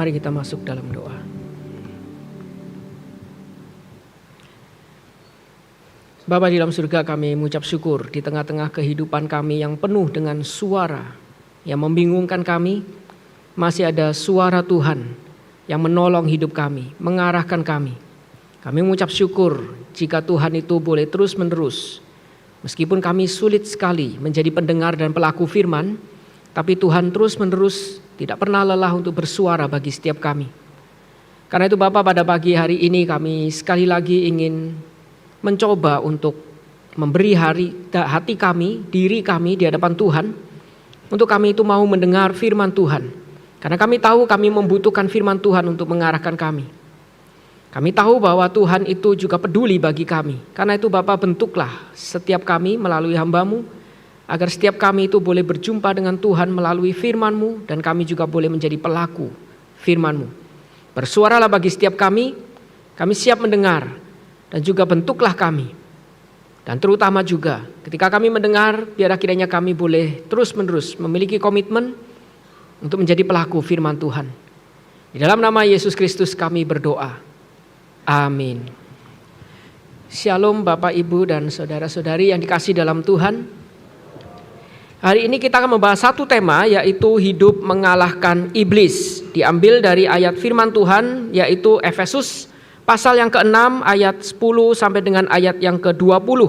Mari kita masuk dalam doa. Bapa di dalam surga, kami mengucap syukur di tengah-tengah kehidupan kami yang penuh dengan suara yang membingungkan kami. Masih ada suara Tuhan yang menolong hidup kami, mengarahkan kami. Kami mengucap syukur jika Tuhan itu boleh terus-menerus. Meskipun kami sulit sekali menjadi pendengar dan pelaku firman, tapi Tuhan terus-menerus tidak pernah lelah untuk bersuara bagi setiap kami. Karena itu Bapa, pada pagi hari ini kami sekali lagi ingin mencoba untuk memberi hati kami, diri kami di hadapan Tuhan, untuk kami itu mau mendengar firman Tuhan. Karena kami tahu kami membutuhkan firman Tuhan untuk mengarahkan kami. Kami tahu bahwa Tuhan itu juga peduli bagi kami. Karena itu Bapa, bentuklah setiap kami melalui hamba-Mu, agar setiap kami itu boleh berjumpa dengan Tuhan melalui firman-Mu, dan kami juga boleh menjadi pelaku firman-Mu. Bersuaralah bagi setiap kami siap mendengar, dan juga bentuklah kami. Dan terutama juga ketika kami mendengar, biar kiranya kami boleh terus-menerus memiliki komitmen untuk menjadi pelaku firman Tuhan. Di dalam nama Yesus Kristus kami berdoa. Amin. Shalom Bapak, Ibu, dan saudara-saudari yang dikasihi dalam Tuhan. Hari ini kita akan membahas satu tema, yaitu hidup mengalahkan iblis. Diambil dari ayat firman Tuhan, yaitu Efesus pasal yang ke-6 ayat 10 sampai dengan ayat yang ke-20.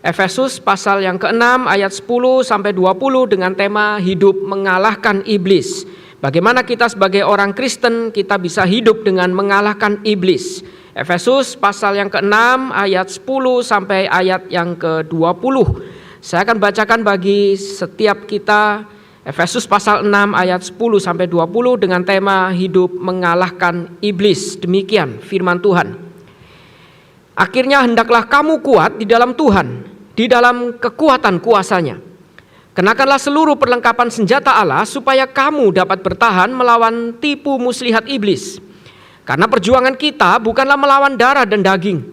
Efesus pasal yang ke-6 ayat 10 sampai 20 dengan tema hidup mengalahkan iblis. Bagaimana kita sebagai orang Kristen kita bisa hidup dengan mengalahkan iblis. Efesus pasal yang ke-6 ayat 10 sampai ayat yang ke-20. Saya akan bacakan bagi setiap kita Efesus pasal 6 ayat 10 sampai 20 dengan tema hidup mengalahkan iblis. Demikian firman Tuhan. Akhirnya hendaklah kamu kuat di dalam Tuhan, di dalam kekuatan kuasa-Nya. Kenakanlah seluruh perlengkapan senjata Allah supaya kamu dapat bertahan melawan tipu muslihat iblis. Karena perjuangan kita bukanlah melawan darah dan daging,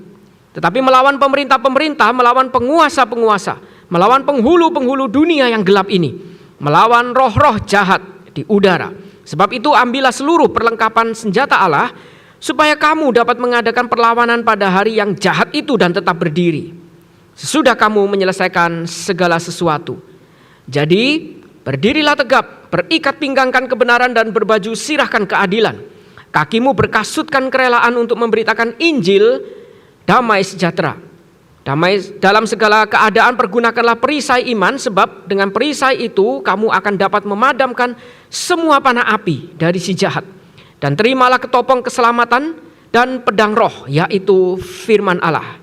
tetapi melawan pemerintah-pemerintah, melawan penguasa-penguasa, melawan penghulu-penghulu dunia yang gelap ini, melawan roh-roh jahat di udara. Sebab itu ambillah seluruh perlengkapan senjata Allah supaya kamu dapat mengadakan perlawanan pada hari yang jahat itu dan tetap berdiri sesudah kamu menyelesaikan segala sesuatu. Jadi berdirilah tegap, berikat pinggangkan kebenaran dan berbaju sirahkan keadilan. Kakimu berkasutkan kerelaan untuk memberitakan Injil damai sejahtera. Damai dalam segala keadaan pergunakanlah perisai iman, sebab dengan perisai itu kamu akan dapat memadamkan semua panah api dari si jahat. Dan terimalah ketopong keselamatan dan pedang roh, yaitu firman Allah.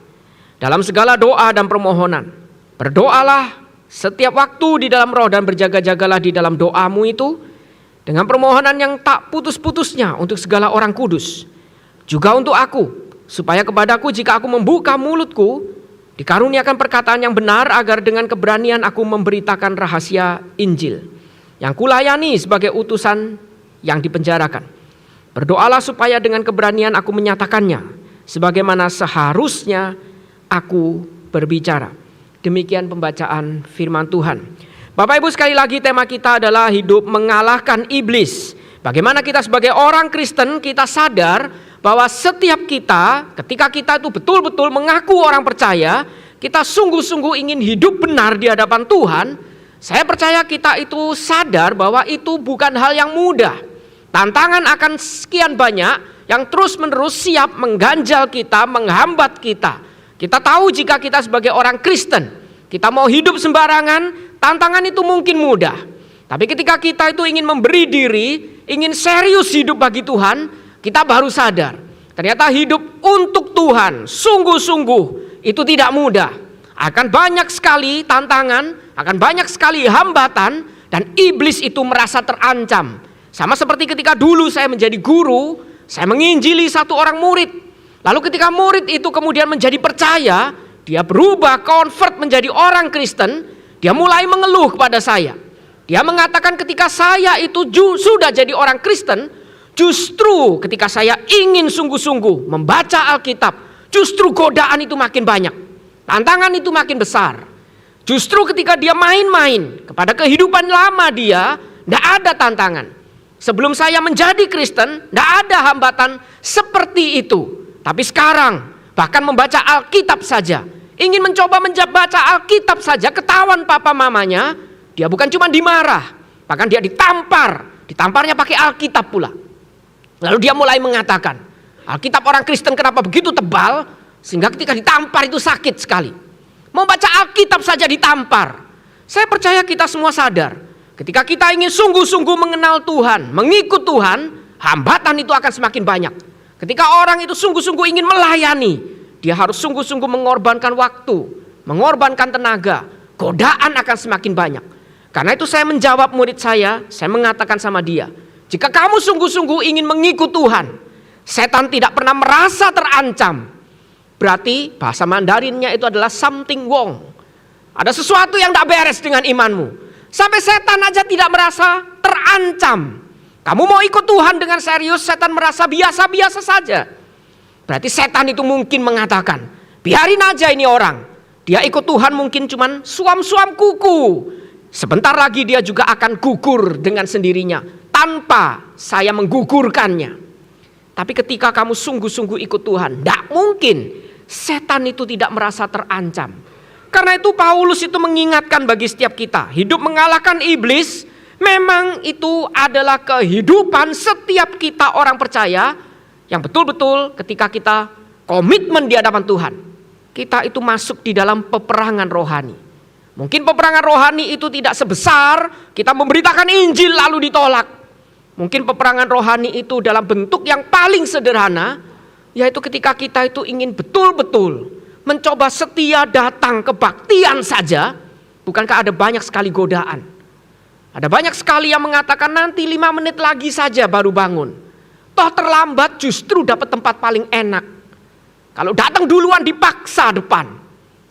Dalam segala doa dan permohonan berdoalah setiap waktu di dalam roh, dan berjaga-jagalah di dalam doamu itu dengan permohonan yang tak putus-putusnya untuk segala orang kudus, juga untuk aku, supaya kepadaku jika aku membuka mulutku dikaruniakan perkataan yang benar, agar dengan keberanian aku memberitakan rahasia Injil yang kulayani sebagai utusan yang dipenjarakan. Berdoalah supaya dengan keberanian aku menyatakannya sebagaimana seharusnya aku berbicara. Demikian pembacaan firman Tuhan. Bapak Ibu, sekali lagi tema kita adalah hidup mengalahkan iblis. Bagaimana kita sebagai orang Kristen kita sadar bahwa setiap kita, ketika kita itu betul-betul mengaku orang percaya, kita sungguh-sungguh ingin hidup benar di hadapan Tuhan. Saya percaya kita itu sadar bahwa itu bukan hal yang mudah. Tantangan akan sekian banyak yang terus-menerus siap mengganjal kita, menghambat kita. Kita tahu jika kita sebagai orang Kristen, kita mau hidup sembarangan, tantangan itu mungkin mudah. Tapi ketika kita itu ingin memberi diri, ingin serius hidup bagi Tuhan, kita baru sadar, ternyata hidup untuk Tuhan sungguh-sungguh itu tidak mudah. Akan banyak sekali tantangan, akan banyak sekali hambatan, dan iblis itu merasa terancam. Sama seperti ketika dulu saya menjadi guru, saya menginjili satu orang murid. Lalu ketika murid itu kemudian menjadi percaya, dia berubah, convert menjadi orang Kristen, dia mulai mengeluh kepada saya. Dia mengatakan ketika saya itu sudah jadi orang Kristen, justru ketika saya ingin sungguh-sungguh membaca Alkitab, justru godaan itu makin banyak, tantangan itu makin besar. Justru ketika dia main-main kepada kehidupan lama dia, tidak ada tantangan. Sebelum saya menjadi Kristen, tidak ada hambatan seperti itu. Tapi sekarang, bahkan membaca Alkitab saja, ingin mencoba membaca Alkitab saja, ketahuan papa mamanya, dia bukan cuma dimarah, bahkan dia ditampar. Ditamparnya pakai Alkitab pula. Lalu dia mulai mengatakan, Alkitab orang Kristen kenapa begitu tebal, sehingga ketika ditampar itu sakit sekali. Mau baca Alkitab saja ditampar. Saya percaya kita semua sadar, ketika kita ingin sungguh-sungguh mengenal Tuhan, mengikut Tuhan, hambatan itu akan semakin banyak. Ketika orang itu sungguh-sungguh ingin melayani, dia harus sungguh-sungguh mengorbankan waktu, mengorbankan tenaga, godaan akan semakin banyak. Karena itu saya menjawab murid saya mengatakan sama dia, jika kamu sungguh-sungguh ingin mengikut Tuhan, setan tidak pernah merasa terancam. Berarti bahasa Mandarinnya itu adalah something wrong. Ada sesuatu yang tidak beres dengan imanmu. Sampai setan aja tidak merasa terancam. Kamu mau ikut Tuhan dengan serius, setan merasa biasa-biasa saja. Berarti setan itu mungkin mengatakan, biarin aja ini orang. Dia ikut Tuhan mungkin cuman suam-suam kuku. Sebentar lagi dia juga akan gugur dengan sendirinya, tanpa saya menggugurkannya. Tapi ketika kamu sungguh-sungguh ikut Tuhan, tidak mungkin setan itu tidak merasa terancam. Karena itu Paulus itu mengingatkan bagi setiap kita, hidup mengalahkan iblis memang itu adalah kehidupan setiap kita orang percaya yang betul-betul ketika kita komitmen di hadapan Tuhan, kita itu masuk di dalam peperangan rohani. Mungkin peperangan rohani itu tidak sebesar kita memberitakan Injil lalu ditolak. Mungkin peperangan rohani itu dalam bentuk yang paling sederhana, yaitu ketika kita itu ingin betul-betul mencoba setia datang kebaktian saja. Bukankah ada banyak sekali godaan? Ada banyak sekali yang mengatakan nanti 5 menit lagi saja baru bangun. Toh terlambat justru dapat tempat paling enak. Kalau datang duluan dipaksa depan.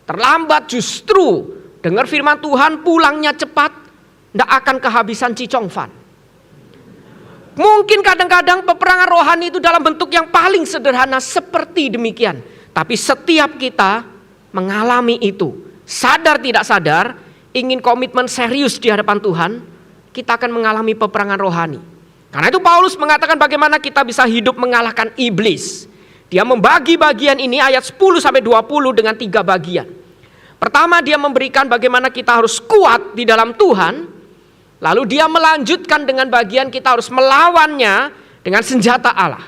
Terlambat justru dengar firman Tuhan pulangnya cepat, tidak akan kehabisan cicongfan. Mungkin kadang-kadang peperangan rohani itu dalam bentuk yang paling sederhana seperti demikian. Tapi setiap kita mengalami itu, sadar tidak sadar, ingin komitmen serius di hadapan Tuhan, kita akan mengalami peperangan rohani. Karena itu Paulus mengatakan bagaimana kita bisa hidup mengalahkan iblis. Dia membagi bagian ini ayat 10-20 dengan 3 bagian. Pertama, dia memberikan bagaimana kita harus kuat di dalam Tuhan. Lalu dia melanjutkan dengan bagian kita harus melawannya dengan senjata Allah.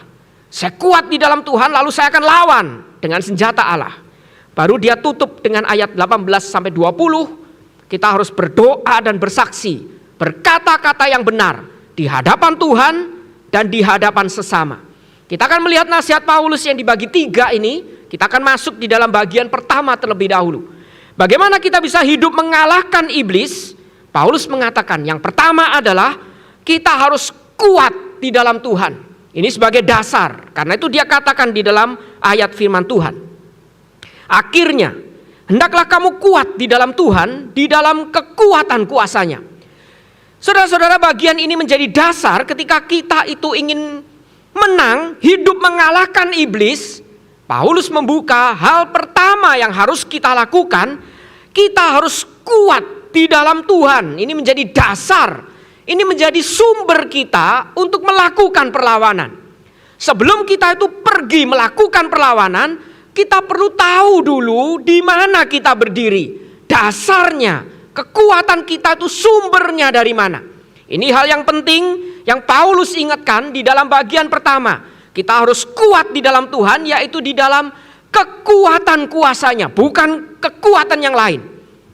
Saya kuat di dalam Tuhan, lalu saya akan lawan dengan senjata Allah. Baru dia tutup dengan ayat 18-20. Kita harus berdoa dan bersaksi, berkata-kata yang benar di hadapan Tuhan dan di hadapan sesama. Kita akan melihat nasihat Paulus yang dibagi 3 ini. Kita akan masuk di dalam bagian pertama terlebih dahulu. Bagaimana kita bisa hidup mengalahkan iblis? Paulus mengatakan yang pertama adalah kita harus kuat di dalam Tuhan. Ini sebagai dasar. Karena itu dia katakan di dalam ayat firman Tuhan. Akhirnya, hendaklah kamu kuat di dalam Tuhan, di dalam kekuatan kuasanya. Saudara-saudara, bagian ini menjadi dasar ketika kita itu ingin menang, hidup mengalahkan iblis. Paulus membuka hal pertama yang harus kita lakukan, kita harus kuat di dalam Tuhan. Ini menjadi dasar, ini menjadi sumber kita untuk melakukan perlawanan. Sebelum kita itu pergi melakukan perlawanan, kita perlu tahu dulu di mana kita berdiri. Dasarnya, kekuatan kita itu sumbernya dari mana. Ini hal yang penting yang Paulus ingatkan di dalam bagian pertama. Kita harus kuat di dalam Tuhan, yaitu di dalam kekuatan kuasanya, bukan kekuatan yang lain.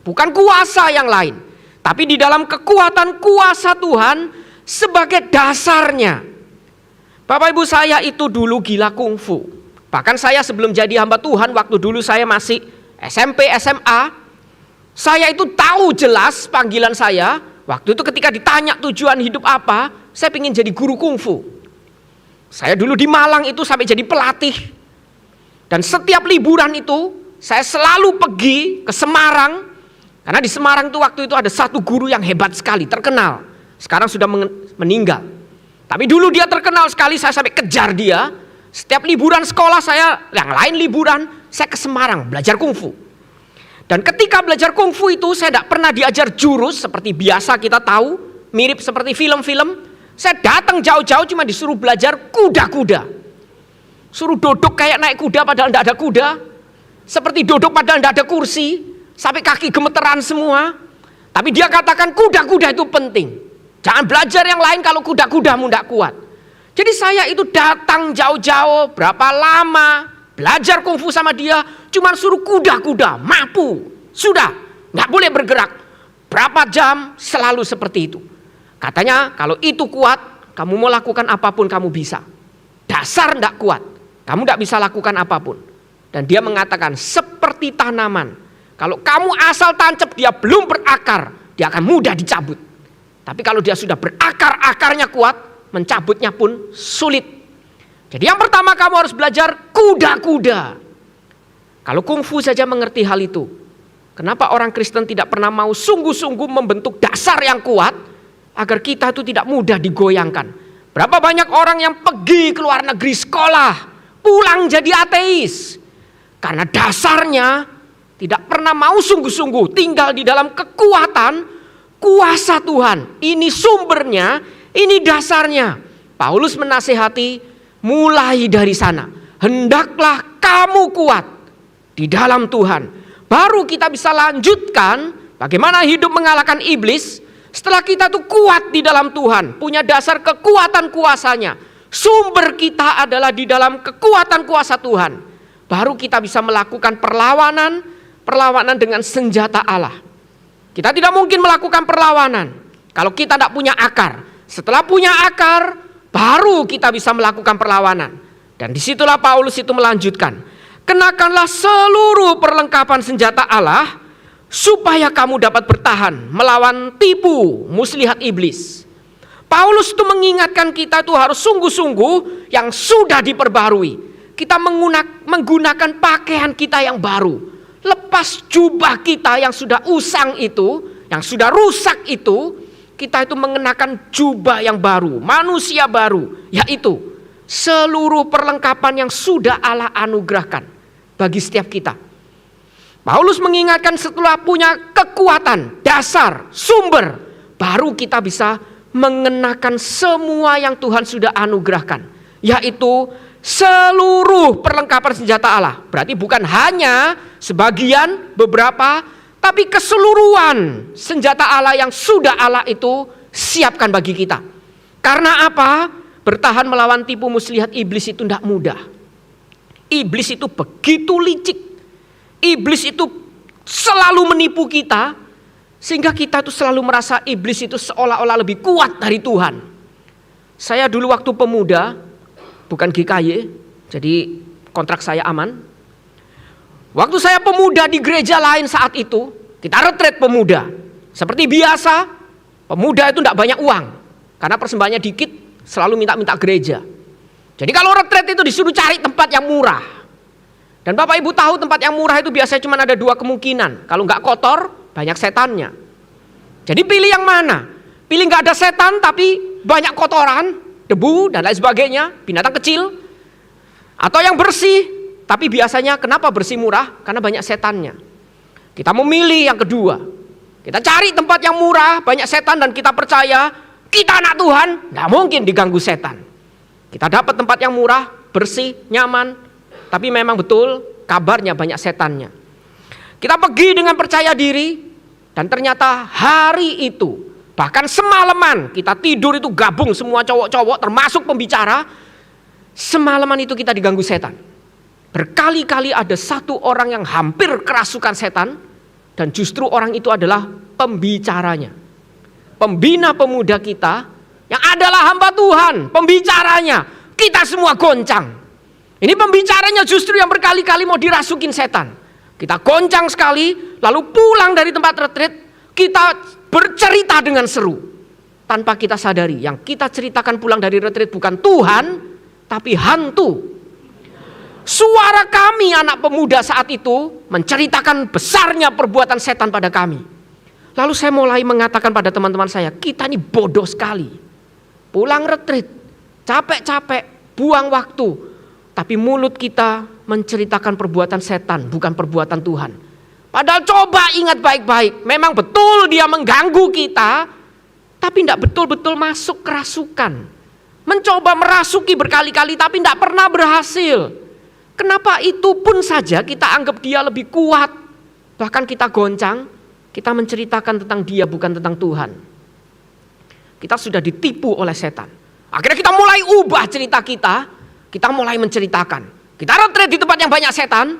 Bukan kuasa yang lain, tapi di dalam kekuatan kuasa Tuhan sebagai dasarnya. Bapak ibu, saya itu dulu gila kungfu. Bahkan saya sebelum jadi hamba Tuhan, waktu dulu saya masih SMP, SMA, saya itu tahu jelas panggilan saya. Waktu itu ketika ditanya tujuan hidup apa, saya ingin jadi guru kungfu. Saya dulu di Malang itu sampai jadi pelatih. Dan setiap liburan itu saya selalu pergi ke Semarang. Karena di Semarang itu waktu itu ada satu guru yang hebat sekali, terkenal. Sekarang sudah meninggal. Tapi dulu dia terkenal sekali, saya sampai kejar dia. Setiap liburan sekolah saya, yang lain liburan, saya ke Semarang belajar kungfu. Dan ketika belajar kungfu itu saya tidak pernah diajar jurus seperti biasa kita tahu, mirip seperti film-film. Saya datang jauh-jauh cuma disuruh belajar kuda-kuda. Suruh duduk kayak naik kuda padahal tidak ada kuda. Seperti duduk padahal tidak ada kursi. Sampai kaki gemeteran semua. Tapi dia katakan kuda-kuda itu penting. Jangan belajar yang lain kalau kuda-kudamu tidak kuat. Jadi saya itu datang jauh-jauh, berapa lama, belajar kungfu sama dia. Cuma suruh kuda-kuda, mampu. Sudah, nggak boleh bergerak. Berapa jam, selalu seperti itu. Katanya kalau itu kuat, kamu mau lakukan apapun kamu bisa. Dasar tidak kuat, kamu tidak bisa lakukan apapun. Dan dia mengatakan seperti tanaman. Kalau kamu asal tancap dia belum berakar, dia akan mudah dicabut. Tapi kalau dia sudah berakar, akarnya kuat, mencabutnya pun sulit. Jadi yang pertama kamu harus belajar kuda-kuda. Kalau kungfu saja mengerti hal itu, kenapa orang Kristen tidak pernah mau sungguh-sungguh membentuk dasar yang kuat agar kita itu tidak mudah digoyangkan? Berapa banyak orang yang pergi ke luar negeri sekolah, pulang jadi ateis. Karena dasarnya tidak pernah mau sungguh-sungguh tinggal di dalam kekuatan, kuasa Tuhan. Ini sumbernya, ini dasarnya. Paulus menasihati mulai dari sana. Hendaklah kamu kuat di dalam Tuhan. Baru kita bisa lanjutkan bagaimana hidup mengalahkan iblis. Setelah kita tuh kuat di dalam Tuhan, punya dasar kekuatan kuasanya, sumber kita adalah di dalam kekuatan kuasa Tuhan, baru kita bisa melakukan perlawanan dengan senjata Allah. Kita tidak mungkin melakukan perlawanan kalau kita tidak punya akar. Setelah punya akar, baru kita bisa melakukan perlawanan. Dan disitulah Paulus itu melanjutkan, kenakanlah seluruh perlengkapan senjata Allah, supaya kamu dapat bertahan melawan tipu muslihat iblis. Paulus itu mengingatkan kita itu harus sungguh-sungguh yang sudah diperbarui. Kita menggunakan pakaian kita yang baru. Lepas jubah kita yang sudah usang itu, yang sudah rusak itu, kita itu mengenakan jubah yang baru, manusia baru, yaitu seluruh perlengkapan yang sudah Allah anugerahkan bagi setiap kita. Paulus mengingatkan setelah punya kekuatan, dasar, sumber, baru kita bisa mengenakan semua yang Tuhan sudah anugerahkan, yaitu seluruh perlengkapan senjata Allah. Berarti bukan hanya sebagian, beberapa, tapi keseluruhan senjata Allah yang sudah Allah itu siapkan bagi kita. Karena apa? Bertahan melawan tipu muslihat iblis itu tidak mudah. Iblis itu begitu licik. Iblis itu selalu menipu kita, sehingga kita tuh selalu merasa iblis itu seolah-olah lebih kuat dari Tuhan. Saya dulu waktu pemuda, bukan GKY, jadi kontrak saya aman. Waktu saya pemuda di gereja lain saat itu, kita retret pemuda. Seperti biasa, pemuda itu tidak banyak uang, karena persembahannya dikit, selalu minta-minta gereja. Jadi kalau retret itu disuruh cari tempat yang murah. Dan Bapak Ibu tahu tempat yang murah itu biasanya cuma ada dua kemungkinan. Kalau nggak kotor, banyak setannya. Jadi pilih yang mana? Pilih nggak ada setan tapi banyak kotoran, debu dan lain sebagainya, binatang kecil. Atau yang bersih, tapi biasanya kenapa bersih murah? Karena banyak setannya. Kita memilih yang kedua. Kita cari tempat yang murah, banyak setan dan kita percaya kita anak Tuhan, nggak mungkin diganggu setan. Kita dapat tempat yang murah, bersih, nyaman. Tapi memang betul kabarnya banyak setannya. Kita pergi dengan percaya diri dan ternyata hari itu, bahkan semalaman kita tidur itu gabung semua cowok-cowok termasuk pembicara. Semalaman itu kita diganggu setan. Berkali-kali ada satu orang yang hampir kerasukan setan dan justru orang itu adalah pembicaranya. Pembina pemuda kita yang adalah hamba Tuhan, pembicaranya. Kita semua goncang. Ini pembicaranya justru yang berkali-kali mau dirasukin setan. Kita goncang sekali, lalu pulang dari tempat retreat, kita bercerita dengan seru. Tanpa kita sadari, yang kita ceritakan pulang dari retreat bukan Tuhan, tapi hantu. Suara kami anak pemuda saat itu menceritakan besarnya perbuatan setan pada kami. Lalu saya mulai mengatakan pada teman-teman saya, kita ini bodoh sekali. Pulang retreat, capek-capek, buang waktu. Tapi mulut kita menceritakan perbuatan setan, bukan perbuatan Tuhan. Padahal coba ingat baik-baik, memang betul dia mengganggu kita. tapi tidak betul-betul masuk kerasukan. Mencoba merasuki berkali-kali tapi tidak pernah berhasil. Kenapa itu pun saja kita anggap dia lebih kuat. Bahkan kita goncang, kita menceritakan tentang dia bukan tentang Tuhan. Kita sudah ditipu oleh setan. Akhirnya kita mulai ubah cerita kita mulai menceritakan. Kita retret di tempat yang banyak setan,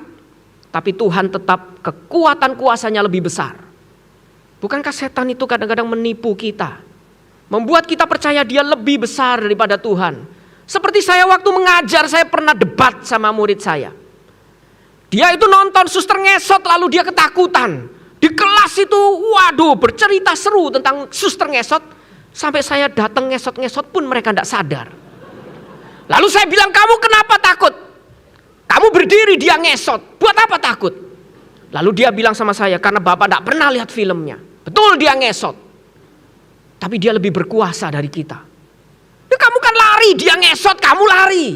tapi Tuhan tetap kekuatan kuasanya lebih besar. Bukankah setan itu kadang-kadang menipu kita? Membuat kita percaya dia lebih besar daripada Tuhan. Seperti saya waktu mengajar, saya pernah debat sama murid saya. Dia itu nonton suster ngesot lalu dia ketakutan. Di kelas itu waduh bercerita seru tentang suster ngesot. Sampai saya datang ngesot-ngesot pun mereka tidak sadar. Lalu saya bilang, kamu kenapa takut? Kamu berdiri dia ngesot, buat apa takut? Lalu dia bilang sama saya, karena bapak tidak pernah lihat filmnya. Betul dia ngesot, tapi dia lebih berkuasa dari kita. Ya, kamu kan lari, dia ngesot, kamu lari.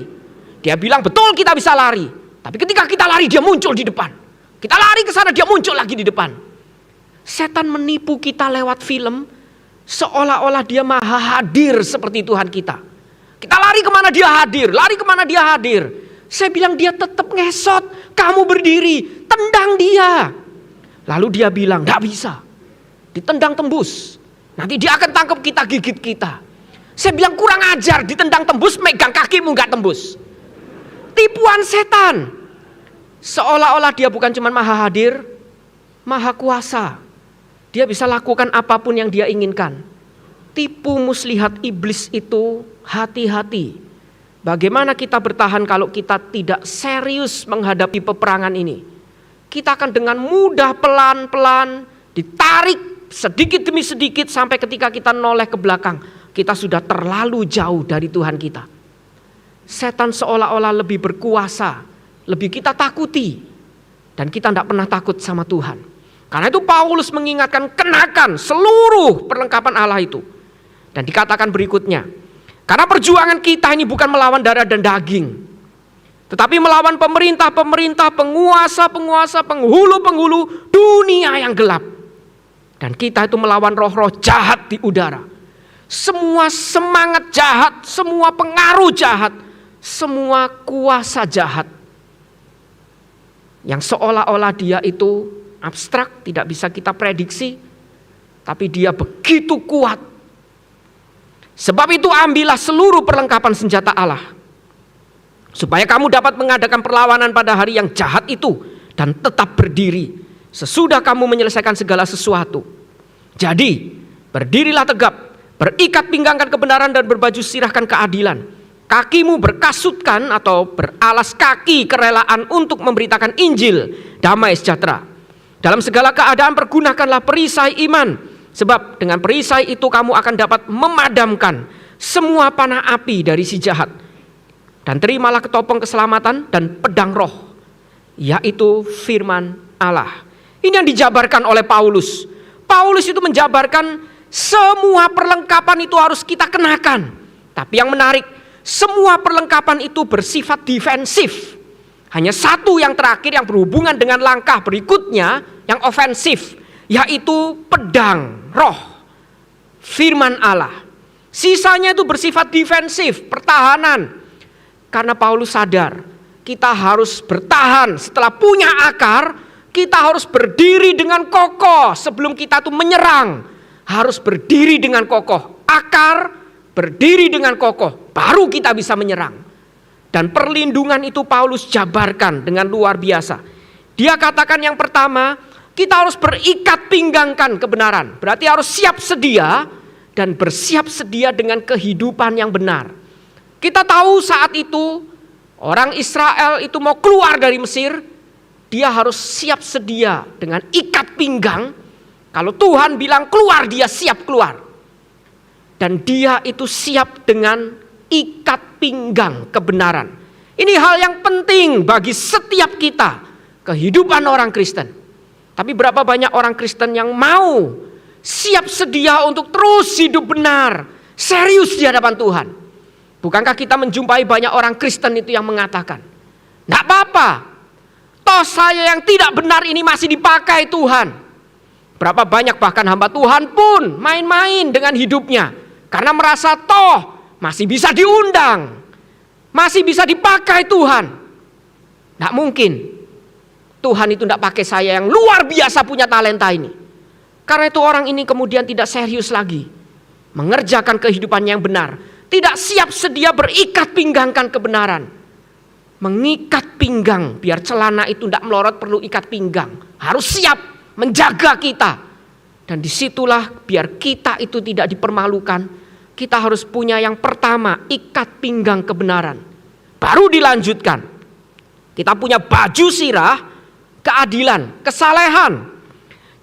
Dia bilang betul kita bisa lari, tapi ketika kita lari dia muncul di depan. Kita lari ke sana dia muncul lagi di depan. Setan menipu kita lewat film, seolah-olah dia maha hadir seperti Tuhan kita. Kita lari kemana dia hadir, lari kemana dia hadir. Saya bilang dia tetap ngesot, kamu berdiri, tendang dia. Lalu dia bilang, tidak bisa, ditendang tembus. Nanti dia akan tangkap kita, gigit kita. Saya bilang kurang ajar, ditendang tembus, megang kakimu nggak tembus. Tipuan setan. Seolah-olah dia bukan cuma maha hadir, maha kuasa. Dia bisa lakukan apapun yang dia inginkan. Tipu muslihat iblis itu hati-hati. Bagaimana kita bertahan kalau kita tidak serius menghadapi peperangan ini? Kita akan dengan mudah pelan-pelan ditarik sedikit demi sedikit sampai ketika kita noleh ke belakang. Kita sudah terlalu jauh dari Tuhan kita. Setan seolah-olah lebih berkuasa, lebih kita takuti. Dan kita tidak pernah takut sama Tuhan. Karena itu Paulus mengingatkan, kenakan seluruh perlengkapan Allah itu. Dan dikatakan berikutnya, karena perjuangan kita ini bukan melawan darah dan daging, tetapi melawan pemerintah-pemerintah, penguasa-penguasa, penghulu-penghulu dunia yang gelap. Dan kita itu melawan roh-roh jahat di udara. Semua semangat jahat, semua pengaruh jahat, semua kuasa jahat. Yang seolah-olah dia itu abstrak, tidak bisa kita prediksi, tapi dia begitu kuat. Sebab itu ambillah seluruh perlengkapan senjata Allah, supaya kamu dapat mengadakan perlawanan pada hari yang jahat itu dan tetap berdiri sesudah kamu menyelesaikan segala sesuatu. Jadi berdirilah tegap, berikat pinggangkan kebenaran dan berbaju sirahkan keadilan. Kakimu berkasutkan atau beralas kaki kerelaan untuk memberitakan Injil damai sejahtera. Dalam segala keadaan pergunakanlah perisai iman, sebab dengan perisai itu kamu akan dapat memadamkan semua panah api dari si jahat. Dan terimalah ketopong keselamatan dan pedang roh, yaitu firman Allah. Ini yang dijabarkan oleh Paulus. Paulus itu menjabarkan semua perlengkapan itu harus kita kenakan. Tapi yang menarik, semua perlengkapan itu bersifat defensif. Hanya satu yang terakhir yang berhubungan dengan langkah berikutnya yang ofensif, yaitu pedang roh, firman Allah. Sisanya itu bersifat defensif, pertahanan. Karena Paulus sadar kita harus bertahan setelah punya akar, kita harus berdiri dengan kokoh sebelum kita tuh menyerang. Harus berdiri dengan kokoh, akar berdiri dengan kokoh, baru kita bisa menyerang. Dan perlindungan itu Paulus jabarkan dengan luar biasa. Dia katakan yang pertama, kita harus berikat pinggangkan kebenaran. Berarti harus siap sedia dan bersiap sedia dengan kehidupan yang benar. Kita tahu saat itu orang Israel itu mau keluar dari Mesir, dia harus siap sedia dengan ikat pinggang. Kalau Tuhan bilang keluar, dia siap keluar. Dan dia itu siap dengan ikat pinggang kebenaran. Ini hal yang penting bagi setiap kita, kehidupan orang Kristen. Tapi berapa banyak orang Kristen yang mau siap sedia untuk terus hidup benar, serius di hadapan Tuhan. Bukankah kita menjumpai banyak orang Kristen itu yang mengatakan, "Enggak apa-apa, toh saya yang tidak benar ini masih dipakai Tuhan. Berapa banyak bahkan hamba Tuhan pun main-main dengan hidupnya karena merasa toh masih bisa diundang, masih bisa dipakai Tuhan. Tidak mungkin Tuhan itu tidak pakai saya yang luar biasa punya talenta ini. Karena itu orang ini kemudian tidak serius lagi mengerjakan kehidupannya yang benar. Tidak siap sedia berikat pinggangkan kebenaran. Mengikat pinggang biar celana itu tidak melorot perlu ikat pinggang. Harus siap menjaga kita. Dan disitulah biar kita itu tidak dipermalukan. Kita harus punya yang pertama, ikat pinggang kebenaran. Baru dilanjutkan. Kita punya baju sirah, keadilan, kesalehan.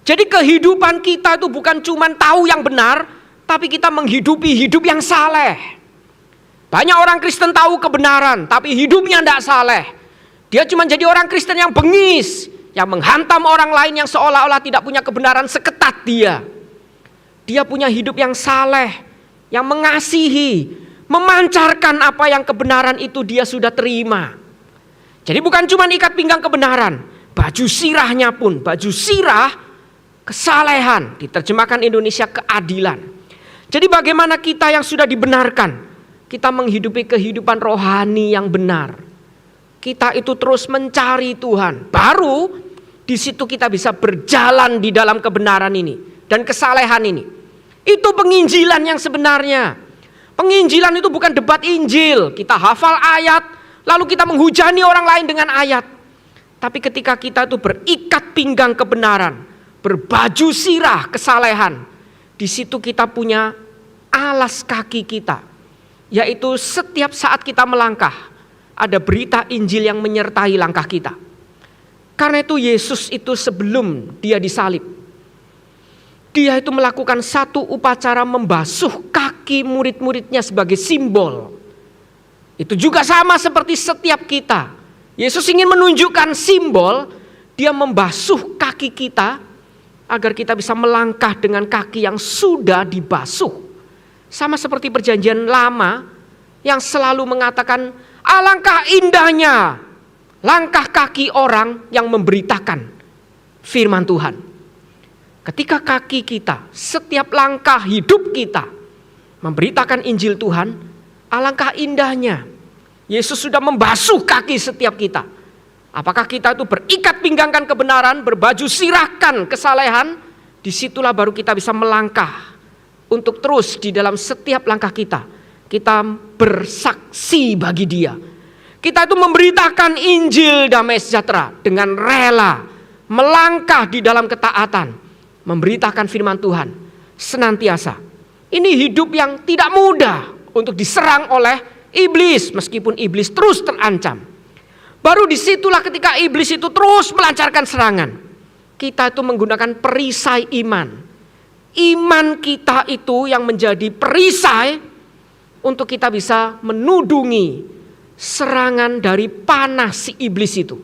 Jadi kehidupan kita itu bukan cuma tahu yang benar, tapi kita menghidupi hidup yang saleh. Banyak orang Kristen tahu kebenaran, tapi hidupnya tidak saleh. Dia cuma jadi orang Kristen yang bengis, yang menghantam orang lain yang seolah-olah tidak punya kebenaran seketat dia. Dia punya hidup yang saleh, yang mengasihi, memancarkan apa yang kebenaran itu dia sudah terima. Jadi bukan cuma ikat pinggang kebenaran, baju sirahnya pun, baju sirah kesalehan, diterjemahkan Indonesia keadilan. Jadi bagaimana kita yang sudah dibenarkan, kita menghidupi kehidupan rohani yang benar. Kita itu terus mencari Tuhan. Baru di situ kita bisa berjalan di dalam kebenaran ini dan kesalehan ini. Itu penginjilan yang sebenarnya. Penginjilan itu bukan debat Injil. Kita hafal ayat, lalu kita menghujani orang lain dengan ayat. Tapi ketika kita itu berikat pinggang kebenaran, berbaju sirah kesalehan, di situ kita punya alas kaki kita. Yaitu setiap saat kita melangkah, ada berita Injil yang menyertai langkah kita. Karena itu Yesus itu sebelum dia disalib, dia itu melakukan satu upacara membasuh kaki murid-muridnya sebagai simbol. Itu juga sama seperti setiap kita. Yesus ingin menunjukkan simbol, dia membasuh kaki kita agar kita bisa melangkah dengan kaki yang sudah dibasuh. Sama seperti perjanjian lama yang selalu mengatakan alangkah indahnya langkah kaki orang yang memberitakan firman Tuhan. Ketika kaki kita, setiap langkah hidup kita memberitakan Injil Tuhan, alangkah indahnya. Yesus sudah membasuh kaki setiap kita. Apakah kita itu berikat pinggangkan kebenaran, berbaju sirahkan kesalehan, disitulah baru kita bisa melangkah. Untuk terus di dalam setiap langkah kita bersaksi bagi dia. Kita itu memberitakan Injil damai sejahtera dengan rela, melangkah di dalam ketaatan, memberitakan firman Tuhan senantiasa. Ini hidup yang tidak mudah untuk diserang oleh iblis, meskipun iblis terus terancam. Baru disitulah ketika iblis itu terus melancarkan serangan, kita itu menggunakan perisai iman. Iman kita itu yang menjadi perisai untuk kita bisa menudungi serangan dari panas si iblis itu.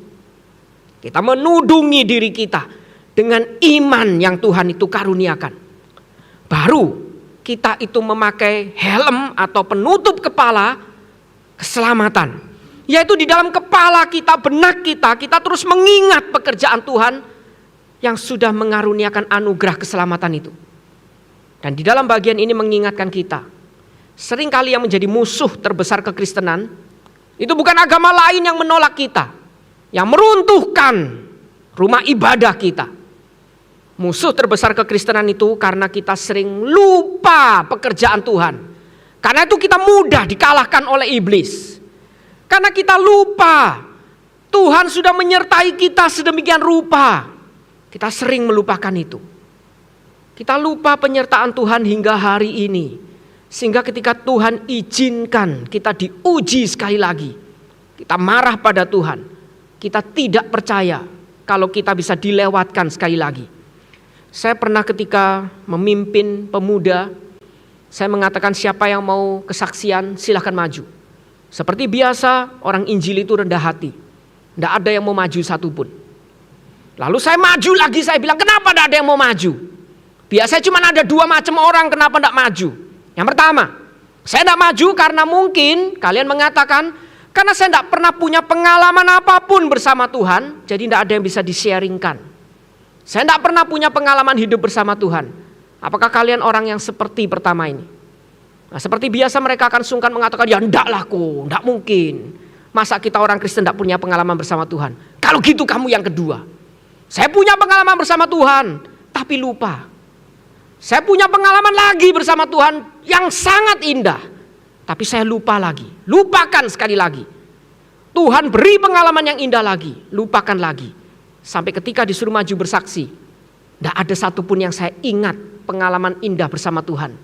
Kita menudungi diri kita dengan iman yang Tuhan itu karuniakan. Baru kita itu memakai helm atau penutup kepala keselamatan. Yaitu di dalam kepala kita, benak kita, kita terus mengingat pekerjaan Tuhan yang sudah mengaruniakan anugerah keselamatan itu. Dan di dalam bagian ini mengingatkan kita, seringkali yang menjadi musuh terbesar kekristenan, itu bukan agama lain yang menolak kita, yang meruntuhkan rumah ibadah kita. Musuh terbesar kekristenan itu karena kita sering lupa pekerjaan Tuhan. Karena itu kita mudah dikalahkan oleh iblis. Karena kita lupa Tuhan sudah menyertai kita sedemikian rupa. Kita sering melupakan itu. Kita lupa penyertaan Tuhan hingga hari ini. Sehingga ketika Tuhan izinkan kita diuji sekali lagi, kita marah pada Tuhan. Kita tidak percaya kalau kita bisa dilewatkan sekali lagi. Saya pernah ketika memimpin pemuda, saya mengatakan siapa yang mau kesaksian silahkan maju. Seperti biasa orang Injil itu rendah hati. Tidak ada yang mau maju satupun. Lalu saya maju lagi, saya bilang kenapa tidak ada yang mau maju? Biasanya cuma ada dua macam orang, kenapa tidak maju? Yang pertama, saya tidak maju karena mungkin kalian mengatakan, karena saya tidak pernah punya pengalaman apapun bersama Tuhan, jadi tidak ada yang bisa di-sharingkan. Saya tidak pernah punya pengalaman hidup bersama Tuhan. Apakah kalian orang yang seperti pertama ini? Nah, seperti biasa mereka akan sungkan mengatakan, ya ndaklah kok, ndak mungkin. Masa kita orang Kristen tidak punya pengalaman bersama Tuhan? Kalau gitu kamu yang kedua. Saya punya pengalaman bersama Tuhan, tapi lupa. Saya punya pengalaman lagi bersama Tuhan yang sangat indah, tapi saya lupa lagi. Lupakan sekali lagi. Tuhan beri pengalaman yang indah lagi, lupakan lagi. Sampai ketika disuruh maju bersaksi, tidak ada satupun yang saya ingat pengalaman indah bersama Tuhan.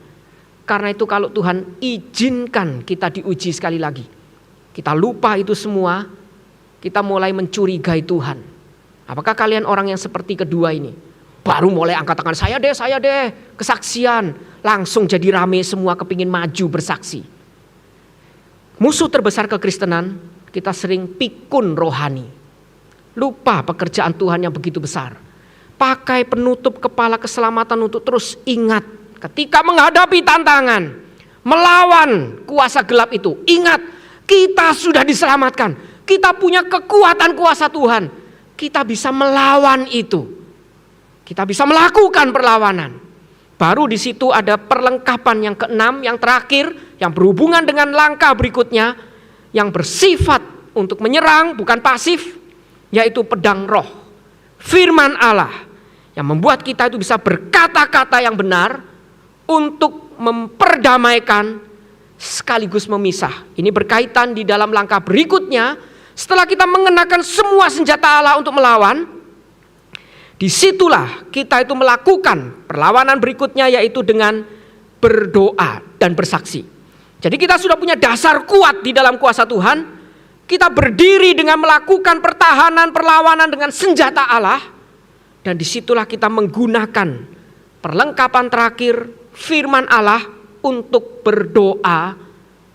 Karena itu kalau Tuhan izinkan kita diuji sekali lagi, kita lupa itu semua, kita mulai mencurigai Tuhan. Apakah kalian orang yang seperti kedua ini? Baru mulai angkat tangan, saya deh, kesaksian. Langsung jadi rame semua kepingin maju bersaksi. Musuh terbesar kekristenan, kita sering pikun rohani. Lupa pekerjaan Tuhan yang begitu besar. Pakai penutup kepala keselamatan untuk terus ingat. Ketika menghadapi tantangan, melawan kuasa gelap itu. Ingat, kita sudah diselamatkan. Kita punya kekuatan kuasa Tuhan. Kita bisa melawan itu. Kita bisa melakukan perlawanan. Baru di situ ada perlengkapan yang keenam, yang terakhir, yang berhubungan dengan langkah berikutnya, yang bersifat untuk menyerang, bukan pasif, yaitu pedang roh. Firman Allah yang membuat kita itu bisa berkata-kata yang benar untuk memperdamaikan sekaligus memisah. Ini berkaitan di dalam langkah berikutnya. Setelah kita mengenakan semua senjata Allah untuk melawan, disitulah kita itu melakukan perlawanan berikutnya, yaitu dengan berdoa dan bersaksi. Jadi kita sudah punya dasar kuat di dalam kuasa Tuhan. Kita berdiri dengan melakukan pertahanan, perlawanan dengan senjata Allah. Dan disitulah kita menggunakan perlengkapan terakhir, firman Allah, untuk berdoa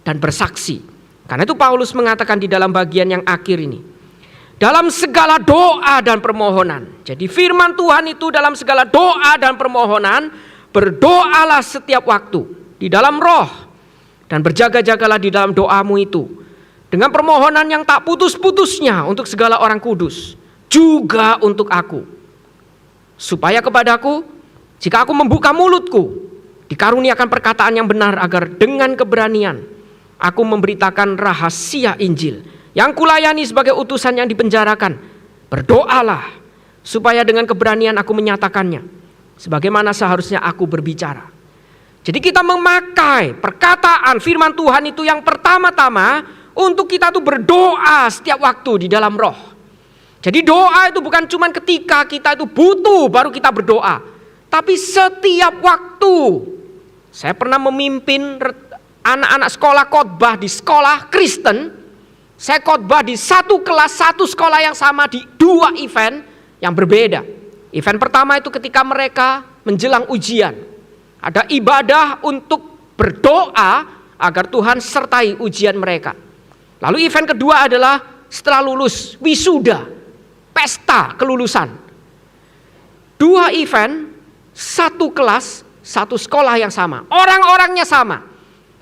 dan bersaksi. Karena itu Paulus mengatakan di dalam bagian yang akhir ini, dalam segala doa dan permohonan. Jadi firman Tuhan itu dalam segala doa dan permohonan, berdoalah setiap waktu di dalam roh, dan berjaga-jagalah di dalam doamu itu dengan permohonan yang tak putus-putusnya untuk segala orang kudus, juga untuk aku, supaya kepadaku, jika aku membuka mulutku, dikaruniakan perkataan yang benar, agar dengan keberanian aku memberitakan rahasia Injil yang kulayani sebagai utusan yang dipenjarakan. Berdoalah supaya dengan keberanian aku menyatakannya, sebagaimana seharusnya aku berbicara. Jadi kita memakai perkataan firman Tuhan itu yang pertama-tama untuk kita tuh berdoa setiap waktu di dalam roh. Jadi doa itu bukan cuma ketika kita itu butuh baru kita berdoa, tapi setiap waktu. Saya pernah memimpin anak-anak sekolah khotbah di sekolah Kristen. Saya khotbah di satu kelas, satu sekolah yang sama di dua event yang berbeda. Event pertama itu ketika mereka menjelang ujian. Ada ibadah untuk berdoa agar Tuhan sertai ujian mereka. Lalu event kedua adalah setelah lulus, wisuda, pesta kelulusan. Dua event, satu kelas, satu sekolah yang sama. Orang-orangnya sama.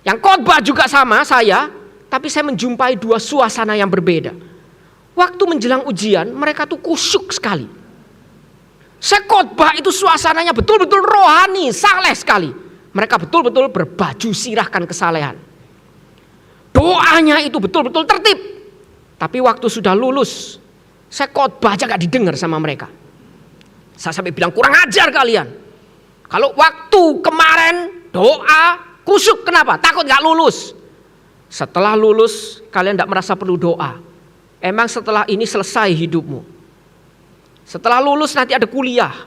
Yang khotbah juga sama, saya. Tapi saya menjumpai dua suasana yang berbeda. Waktu menjelang ujian, mereka tuh kusyuk sekali. Saya khotbah itu suasananya betul-betul rohani, saleh sekali. Mereka betul-betul berbaju sirahkan kesalehan. Doanya itu betul-betul tertib. Tapi waktu sudah lulus, saya khotbah aja gak didengar sama mereka. Saya sampai bilang, kurang ajar kalian. Kalau waktu kemarin doa, kusyuk, kenapa? Takut gak lulus. Setelah lulus kalian tidak merasa perlu doa. Emang setelah ini selesai hidupmu? Setelah lulus nanti ada kuliah.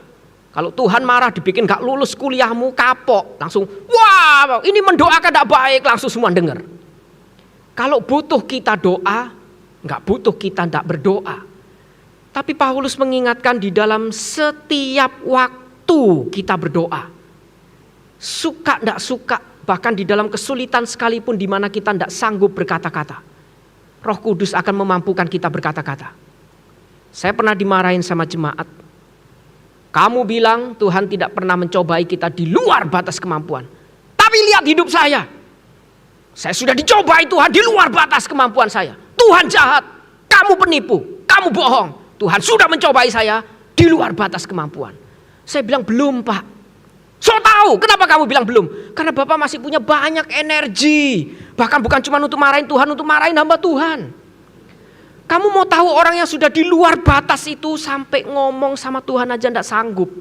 Kalau Tuhan marah dibikin gak lulus kuliahmu, kapok. Langsung wah ini mendoakan tidak baik, langsung semua dengar. Kalau butuh kita doa, gak butuh kita tidak berdoa. Tapi Paulus mengingatkan di dalam setiap waktu kita berdoa. Suka tidak suka, bahkan di dalam kesulitan sekalipun di mana kita tidak sanggup berkata-kata, Roh Kudus akan memampukan kita berkata-kata. Saya pernah dimarahin sama jemaat. Kamu bilang Tuhan tidak pernah mencobai kita di luar batas kemampuan. Tapi lihat hidup saya. Saya sudah dicobai Tuhan di luar batas kemampuan saya. Tuhan jahat, kamu penipu, kamu bohong. Tuhan sudah mencobai saya di di luar batas kemampuan. Saya bilang belum Pak. So tahu, kenapa kamu bilang belum? Karena Bapak masih punya banyak energi. Bahkan bukan cuma untuk marahin Tuhan, untuk marahin hamba Tuhan. Kamu mau tahu orang yang sudah di luar batas itu sampai ngomong sama Tuhan aja tidak sanggup.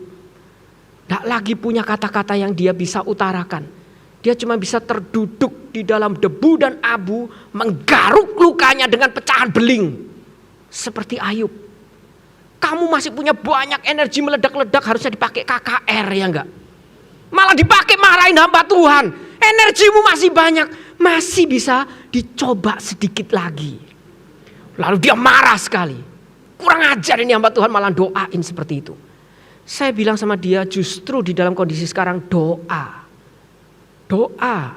Tidak lagi punya kata-kata yang dia bisa utarakan. Dia cuma bisa terduduk di dalam debu dan abu, menggaruk lukanya dengan pecahan beling. Seperti Ayub. Kamu masih punya banyak energi meledak-ledak, harusnya dipakai KKR ya enggak? Malah dipakai marahin hamba Tuhan. Energimu masih banyak, masih bisa dicoba sedikit lagi. Lalu dia marah sekali. Kurang ajar ini hamba Tuhan, malah doain seperti itu. Saya bilang sama dia, justru di dalam kondisi sekarang doa. Doa.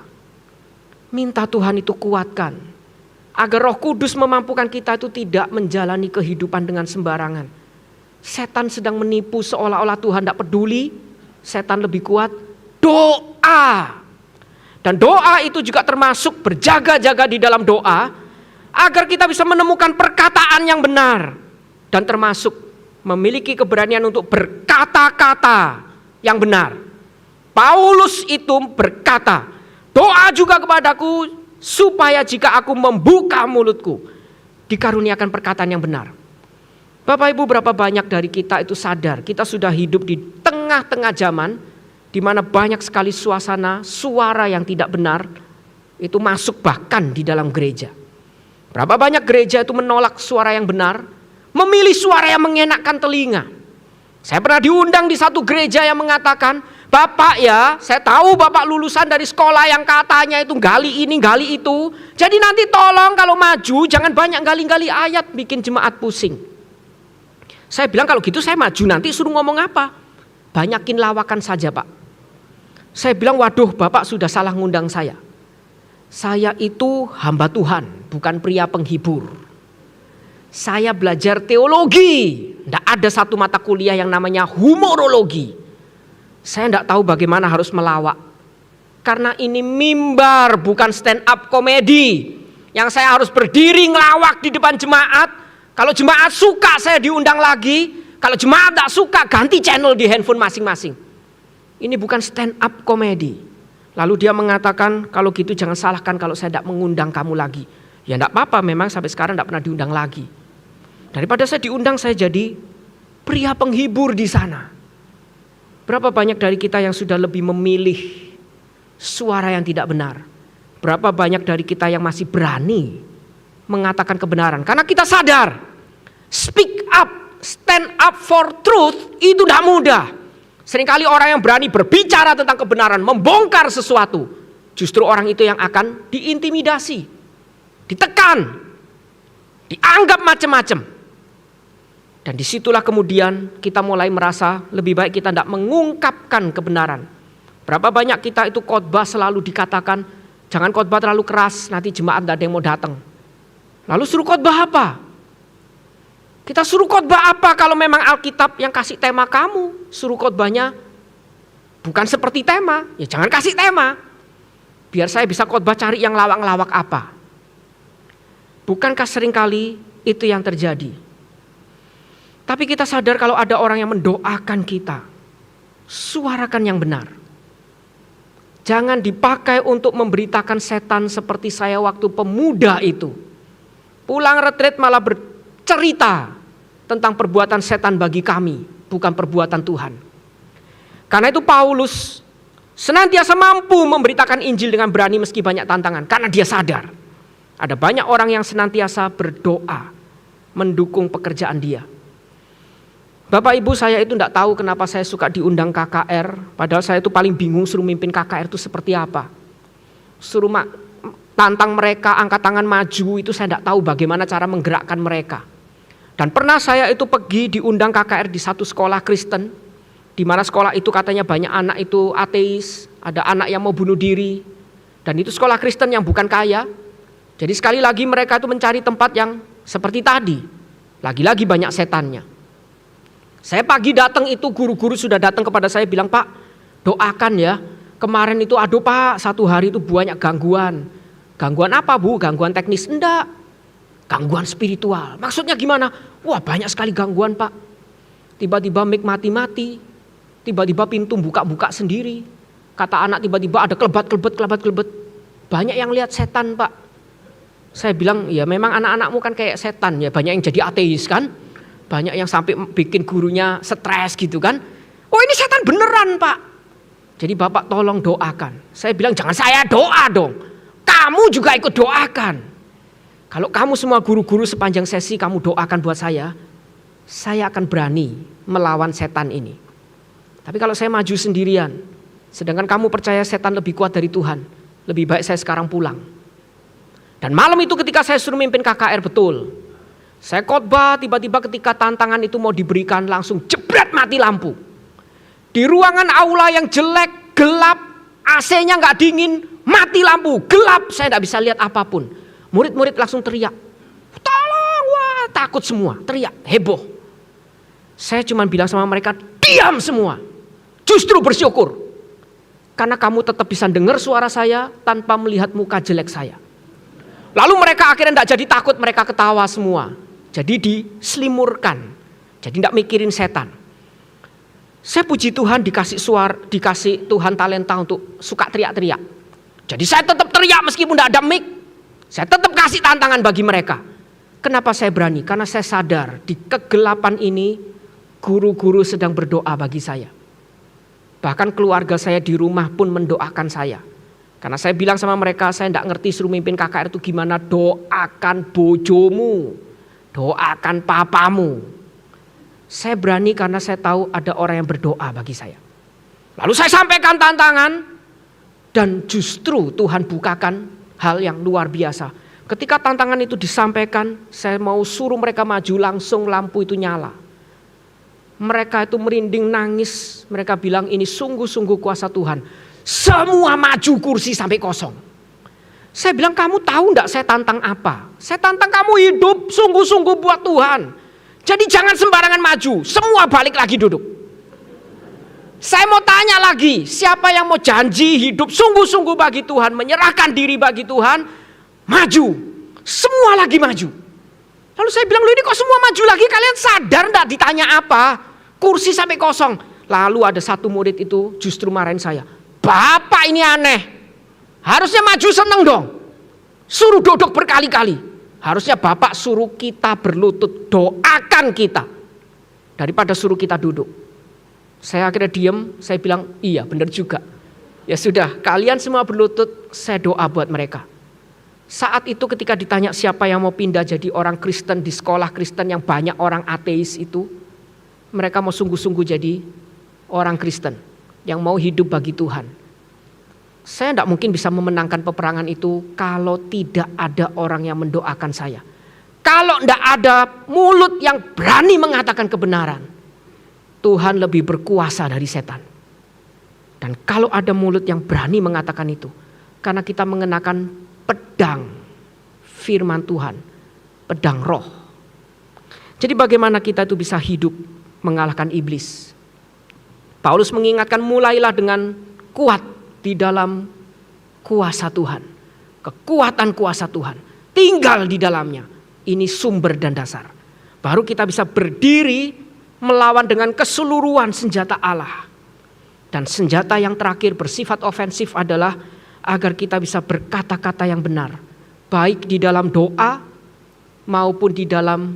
Minta Tuhan itu kuatkan. Agar Roh Kudus memampukan kita itu tidak menjalani kehidupan dengan sembarangan. Setan sedang menipu seolah-olah Tuhan tidak peduli. Setan lebih kuat. Doa. Dan doa itu juga termasuk berjaga-jaga di dalam doa. Agar kita bisa menemukan perkataan yang benar. Dan termasuk memiliki keberanian untuk berkata-kata yang benar. Paulus itu berkata, doa juga kepadaku supaya jika aku membuka mulutku, dikaruniakan perkataan yang benar. Bapak Ibu, berapa banyak dari kita itu sadar kita sudah hidup di tengah-tengah zaman di mana banyak sekali suasana suara yang tidak benar itu masuk bahkan di dalam gereja. Berapa banyak gereja itu menolak suara yang benar, memilih suara yang mengenakkan telinga. Saya pernah diundang di satu gereja yang mengatakan, Bapak ya, saya tahu Bapak lulusan dari sekolah yang katanya itu gali ini, gali itu. Jadi nanti tolong kalau maju jangan banyak gali-gali ayat, bikin jemaat pusing. Saya bilang kalau gitu saya maju nanti suruh ngomong apa? Banyakin lawakan saja Pak. Saya bilang waduh Bapak sudah salah ngundang saya. Saya itu hamba Tuhan, bukan pria penghibur. Saya belajar teologi, tidak ada satu mata kuliah yang namanya humorologi. Saya tidak tahu bagaimana harus melawak. Karena ini mimbar bukan stand up komedi. Yang saya harus berdiri ngelawak di depan jemaat. Kalau jemaat suka saya diundang lagi. Kalau jemaat tidak suka ganti channel di handphone masing-masing. Ini bukan stand up komedi. Lalu dia mengatakan kalau gitu jangan salahkan kalau saya tidak mengundang kamu lagi. Ya tidak apa-apa, memang sampai sekarang tidak pernah diundang lagi. Daripada saya diundang saya jadi pria penghibur di sana. Berapa banyak dari kita yang sudah lebih memilih suara yang tidak benar? Berapa banyak dari kita yang masih berani mengatakan kebenaran? Karena kita sadar, speak up, stand up for truth itu tidak mudah. Seringkali orang yang berani berbicara tentang kebenaran, membongkar sesuatu, justru orang itu yang akan diintimidasi, ditekan, dianggap macam-macam. Dan disitulah kemudian kita mulai merasa lebih baik kita tidak mengungkapkan kebenaran. Berapa banyak kita itu khotbah selalu dikatakan, jangan khotbah terlalu keras, nanti jemaat tidak ada yang mau datang. Lalu suruh khotbah apa? Kita suruh khotbah apa kalau memang Alkitab yang kasih tema kamu? Suruh khotbahnya bukan seperti tema, ya jangan kasih tema. Biar saya bisa khotbah cari yang lawak-lawak apa. Bukankah seringkali itu yang terjadi? Tapi kita sadar kalau ada orang yang mendoakan kita, suarakan yang benar. Jangan dipakai untuk memberitakan setan seperti saya waktu pemuda itu. Pulang retret malah bercerita tentang perbuatan setan bagi kami, bukan perbuatan Tuhan. Karena itu Paulus senantiasa mampu memberitakan Injil dengan berani meski banyak tantangan. Karena dia sadar ada banyak orang yang senantiasa berdoa mendukung pekerjaan dia. Bapak Ibu, saya itu tidak tahu kenapa saya suka diundang KKR. Padahal saya itu paling bingung suruh mimpin KKR itu seperti apa. Suruh tantang mereka, angkat tangan maju, itu saya tidak tahu bagaimana cara menggerakkan mereka. Dan pernah saya itu pergi diundang KKR di satu sekolah Kristen. Di mana sekolah itu katanya banyak anak itu ateis, ada anak yang mau bunuh diri. Dan itu sekolah Kristen yang bukan kaya. Jadi sekali lagi mereka itu mencari tempat yang seperti tadi. Lagi-lagi banyak setannya. Saya pagi datang itu guru-guru sudah datang kepada saya bilang, Pak doakan ya. Kemarin itu aduh Pak, satu hari itu banyak gangguan. Gangguan apa Bu? Gangguan teknis? Enggak. Gangguan spiritual. Maksudnya gimana? Wah banyak sekali gangguan Pak. Tiba-tiba mic mati-mati, tiba-tiba pintu buka-buka sendiri. Kata anak tiba-tiba ada kelebat. Banyak yang lihat setan, Pak. Saya bilang, ya memang anak-anakmu kan kayak setan ya. Banyak yang jadi ateis kan. Banyak yang sampai bikin gurunya stres gitu kan. Oh ini setan beneran, Pak. Jadi Bapak tolong doakan. Saya bilang jangan saya doa dong. Kamu juga ikut doakan. Kalau kamu semua guru-guru sepanjang sesi kamu doakan buat saya akan berani melawan setan ini. Tapi kalau saya maju sendirian, sedangkan kamu percaya setan lebih kuat dari Tuhan, lebih baik saya sekarang pulang. Dan malam itu ketika saya suruh mimpin KKR betul. Saya khotbah, tiba-tiba ketika tantangan itu mau diberikan langsung jebret mati lampu. Di ruangan aula yang jelek, gelap, AC-nya gak dingin, mati lampu, gelap, saya gak bisa lihat apapun. Murid-murid langsung teriak, tolong, wah takut semua, teriak, heboh. Saya cuma bilang sama mereka, diam semua, justru bersyukur. Karena kamu tetap bisa dengar suara saya tanpa melihat muka jelek saya. Lalu mereka akhirnya gak jadi takut, mereka ketawa semua. Jadi diselimurkan, jadi gak mikirin setan. Saya puji Tuhan dikasih Tuhan talenta untuk suka teriak-teriak. Jadi saya tetap teriak meskipun tidak ada mic. Saya tetap kasih tantangan bagi mereka. Kenapa saya berani? Karena saya sadar di kegelapan ini guru-guru sedang berdoa bagi saya. Bahkan keluarga saya di rumah pun mendoakan saya. Karena saya bilang sama mereka, saya tidak ngerti suruh mimpin KKR itu gimana. Doakan bojomu, doakan papamu. Saya berani karena saya tahu ada orang yang berdoa bagi saya. Lalu saya sampaikan tantangan dan justru Tuhan bukakan hal yang luar biasa. Ketika tantangan itu disampaikan, saya mau suruh mereka maju, langsung lampu itu nyala. Mereka itu merinding nangis, mereka bilang ini sungguh-sungguh kuasa Tuhan. Semua maju kursi sampai kosong. Saya bilang kamu tahu enggak saya tantang apa? Saya tantang kamu hidup sungguh-sungguh buat Tuhan. Jadi jangan sembarangan maju, semua balik lagi duduk. Saya mau tanya lagi, siapa yang mau janji hidup sungguh-sungguh bagi Tuhan, menyerahkan diri bagi Tuhan, maju. Semua lagi maju. Lalu saya bilang, loh ini kok semua maju lagi, kalian sadar enggak ditanya apa? Kursi sampai kosong. Lalu ada satu murid itu justru marahin saya. Bapak ini aneh, harusnya maju seneng dong. Suruh duduk berkali-kali. Harusnya Bapak suruh kita berlutut, doakan kita. Daripada suruh kita duduk. Saya akhirnya diam, saya bilang iya benar juga. Ya sudah, kalian semua berlutut, saya doa buat mereka. Saat itu ketika ditanya siapa yang mau pindah jadi orang Kristen di sekolah Kristen yang banyak orang ateis itu. Mereka mau sungguh-sungguh jadi orang Kristen yang mau hidup bagi Tuhan. Saya tidak mungkin bisa memenangkan peperangan itu kalau tidak ada orang yang mendoakan saya. Kalau tidak ada mulut yang berani mengatakan kebenaran, Tuhan lebih berkuasa dari setan. Dan kalau ada mulut yang berani mengatakan itu, karena kita mengenakan pedang firman Tuhan, pedang roh. Jadi bagaimana kita itu bisa hidup mengalahkan iblis? Paulus mengingatkan mulailah dengan kuat di dalam kuasa Tuhan. Kekuatan kuasa Tuhan tinggal di dalamnya. Ini sumber dan dasar. Baru kita bisa berdiri melawan dengan keseluruhan senjata Allah. Dan senjata yang terakhir bersifat ofensif adalah agar kita bisa berkata-kata yang benar. Baik di dalam doa maupun di dalam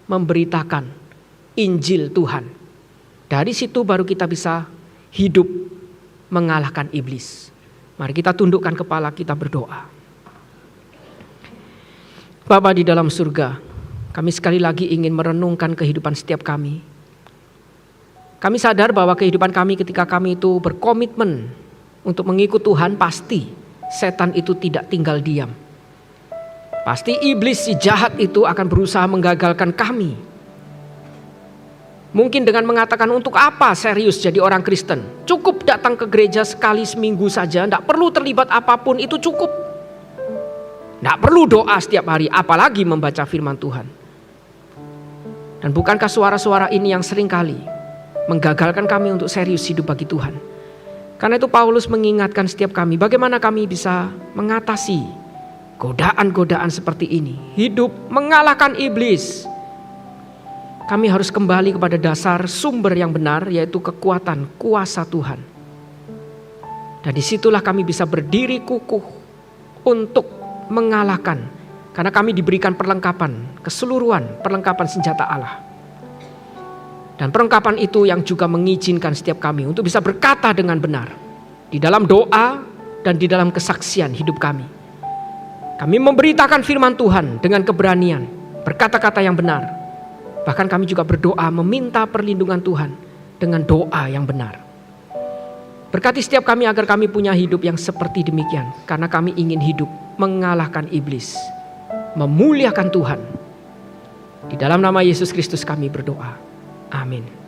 memberitakan Injil Tuhan. Dari situ baru kita bisa hidup mengalahkan iblis. Mari kita tundukkan kepala, kita berdoa. Bapa di dalam surga, kami sekali lagi ingin merenungkan kehidupan setiap kami. Kami sadar bahwa kehidupan kami ketika kami itu berkomitmen untuk mengikut Tuhan, pasti setan itu tidak tinggal diam. Pasti iblis si jahat itu akan berusaha menggagalkan kami. Mungkin dengan mengatakan untuk apa serius jadi orang Kristen. Cukup datang ke gereja sekali seminggu saja. Tidak perlu terlibat apapun, itu cukup. Tidak perlu doa setiap hari, apalagi membaca firman Tuhan. Dan bukankah suara-suara ini yang seringkali menggagalkan kami untuk serius hidup bagi Tuhan. Karena itu Paulus mengingatkan setiap kami bagaimana kami bisa mengatasi godaan-godaan seperti ini. Hidup mengalahkan iblis. Kami harus kembali kepada dasar sumber yang benar, yaitu kekuatan kuasa Tuhan. Dan disitulah kami bisa berdiri kukuh untuk mengalahkan, karena kami diberikan perlengkapan, keseluruhan perlengkapan senjata Allah. Dan perlengkapan itu yang juga mengizinkan setiap kami untuk bisa berkata dengan benar di dalam doa dan di dalam kesaksian hidup kami. Kami memberitakan firman Tuhan dengan keberanian, berkata-kata yang benar. Bahkan kami juga berdoa meminta perlindungan Tuhan dengan doa yang benar. Berkati setiap kami agar kami punya hidup yang seperti demikian, karena kami ingin hidup mengalahkan iblis, memuliakan Tuhan. Di dalam nama Yesus Kristus kami berdoa. Amin.